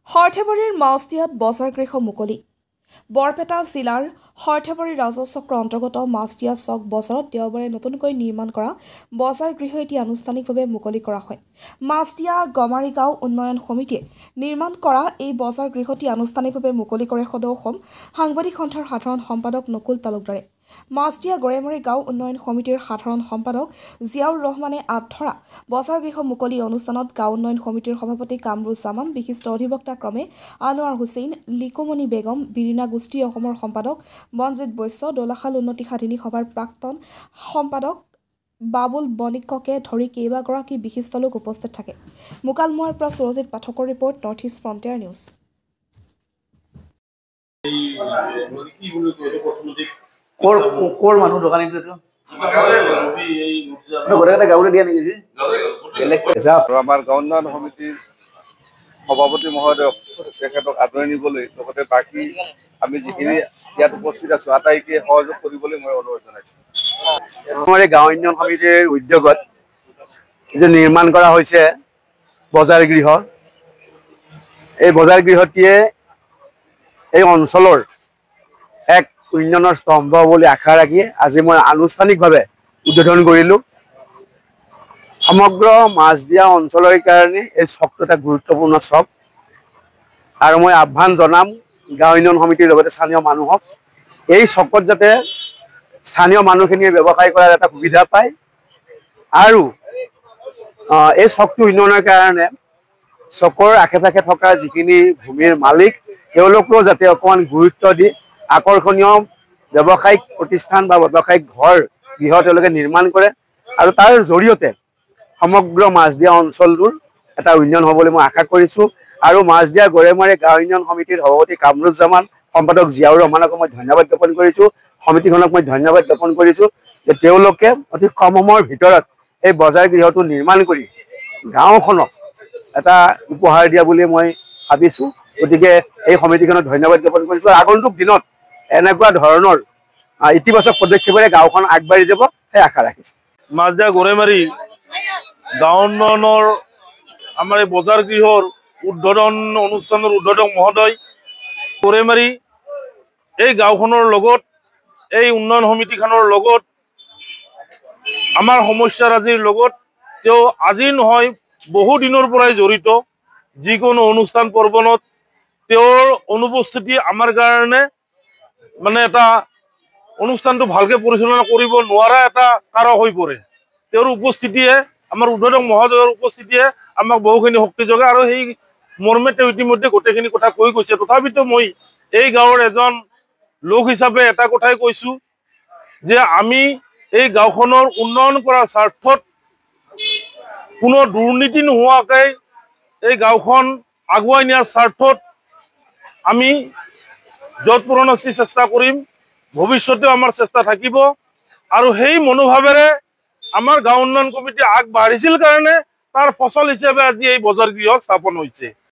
সৰ্থেবাৰীৰ মাছদিয়াত বজাৰ গৃহ মুকলি। বৰপেটা জিলাৰ সৰ্থেবাৰী ৰাজহ চক্ৰৰ অন্তৰ্গত মাছদিয়া চক বজাৰত দেওবাৰে নতুনকৈ নিৰ্মাণ কৰা বজাৰ গৃহ এতিয়া আনুষ্ঠানিকভাৱে মুকলি কৰা হয়। মাছদিয়া গমাৰি গাঁও উন্নয়ন সমিতিয়ে নিৰ্মাণ কৰা এই বজাৰ গৃহটি আনুষ্ঠানিকভাৱে মুকলি কৰে সদৌ অসম সাংবাদিক সন্থাৰ সাধাৰণ সম্পাদক নকুল তালুকদাৰে। মাছদিয়া গৰেমাৰী গাঁও উন্নয়ন সমিতিৰ সাধাৰণ সম্পাদক জিয়াউৰ ৰহমানে আধৰা বজাৰ গৃহ মুকলি অনুষ্ঠানত গাঁও উন্নয়ন সমিতিৰ সভাপতি কামৰুজ্জামান, বিশিষ্ট অধিবক্তা ক্ৰমে আনোৱাৰ হুছেইন, লিকুমণি বেগম, বিৰিণা গোষ্ঠী অসমৰ সম্পাদক মনজিৎ বৈশ্য, দোলাশাল উন্নতি সাধিনী সভাৰ প্ৰাক্তন সম্পাদক বাবুল বণিককে ধৰি কেইবাগৰাকী বিশিষ্ট লোক উপস্থিত থাকে। মুকালমুৱাৰ পৰা সুৰজিৎ পাঠকৰ report, north east frontier news. মানুহ দোকানীটো গাঁৱলৈ দিয়া নেকি? আমাৰ গাঁও উন্নয়ন সমিতিৰ সভাপতি মহোদয়ক তেখেতক আদৰি নিবলৈ লগতে বাকী আমি যিখিনি ইয়াত উপস্থিত আছো আটাইকে সহযোগ কৰিবলৈ মই অনুৰোধ জনাইছো। আমাৰ এই গাঁও উন্নয়ন সমিতিৰ উদ্যোগত যে নিৰ্মাণ কৰা হৈছে বজাৰ গৃহ, এই বজাৰ গৃহটিয়ে এই অঞ্চলৰ এক উন্নয়নৰ স্তম্ভ বুলি আশা ৰাখি আজি মই আনুষ্ঠানিকভাৱে উদ্বোধন কৰিলোঁ। সমগ্ৰ মাছদিয়া অঞ্চলৰ কাৰণে এই চকটো এটা গুৰুত্বপূৰ্ণ চক আৰু মই আহ্বান জনাম গাঁও উন্নয়ন সমিতিৰ লগতে স্থানীয় মানুহক এই চকত যাতে স্থানীয় মানুহখিনিয়ে ব্যৱসায় কৰাৰ এটা সুবিধা পায় আৰু এই চকটো উন্নয়নৰ কাৰণে চকৰ আশে পাশে থকা যিখিনি ভূমিৰ মালিক তেওঁলোকেও যাতে অকণমান গুৰুত্ব দি আকৰ্ষণীয় ব্যৱসায়িক প্ৰতিষ্ঠান বা ব্যৱসায়িক ঘৰ গৃহ তেওঁলোকে নিৰ্মাণ কৰে আৰু তাৰ জৰিয়তে সমগ্ৰ মাছদিয়া অঞ্চলটোৰ এটা উন্নয়ন হ'বলৈ মই আশা কৰিছোঁ। আৰু মাছদিয়া গৰেমাৰী গাঁও উন্নয়ন সমিতিৰ সভাপতি কামৰুজ্জামান, সম্পাদক জিয়াউৰ ৰহমানক মই ধন্যবাদ জ্ঞাপন কৰিছোঁ, সমিতিখনক মই ধন্যবাদ জ্ঞাপন কৰিছোঁ যে তেওঁলোকে অতি কম সময়ৰ ভিতৰত এই বজাৰ গৃহটো নিৰ্মাণ কৰি গাঁওখনক এটা উপহাৰ দিয়া বুলি মই ভাবিছোঁ। গতিকে এই সমিতিখনক ধন্যবাদ জ্ঞাপন কৰিছোঁ। আগন্তুক দিনত এনেকুৱা ধৰণৰ ইতিবাচক পদক্ষেপেৰে গাঁওখন আগবাঢ়ি যাব সেই আশা ৰাখিছোঁ। মাছদিয়া গৰেমাৰী গাঁও উন্নয়নৰ আমাৰ এই বজাৰ গৃহৰ উদ্বোধন অনুষ্ঠানৰ উদ্বোধক মহোদয় গৰেমাৰী এই গাঁওখনৰ লগত এই উন্নয়ন সমিতিখনৰ লগত আমাৰ সমস্যাৰাজিৰ লগত তেওঁ আজি নহয় বহু দিনৰ পৰাই জড়িত। যিকোনো অনুষ্ঠান পৰ্বণত তেওঁৰ অনুপস্থিতি আমাৰ কাৰণে মানে এটা অনুষ্ঠানটো ভালকে পৰিচালনা কৰিব নোৱাৰা এটা কাৰক হৈ পৰে। তেওঁৰ উপস্থিতিয়ে আমাৰ উদ্বোধক মহোদয়ৰ উপস্থিতিয়ে আমাক বহুখিনি শক্তি যোগায় আৰু সেই মৰ্মে তেওঁ ইতিমধ্যে গোটেইখিনি কথা কৈ গৈছে। তথাপিতো মই এই গাঁৱৰ এজন লোক হিচাপে এটা কথাই কৈছোঁ যে আমি এই গাঁওখনৰ উন্নয়ন কৰাৰ স্বাৰ্থত কোনো দুৰ্নীতি নোহোৱাকৈ এই গাঁওখন আগুৱাই নিয়াৰ স্বাৰ্থত আমি যৎপৰোনাস্তি চেষ্টা কৰিম, ভৱিষ্যতেও আমাৰ চেষ্টা থাকিব আৰু সেই মনোভাৱেৰে আমাৰ গাঁও উন্নয়ন কমিটি আগবাঢ়িছিল কাৰণে তাৰ ফচল হিচাপে আজি এই বজাৰ গৃহ স্থাপন হৈছে।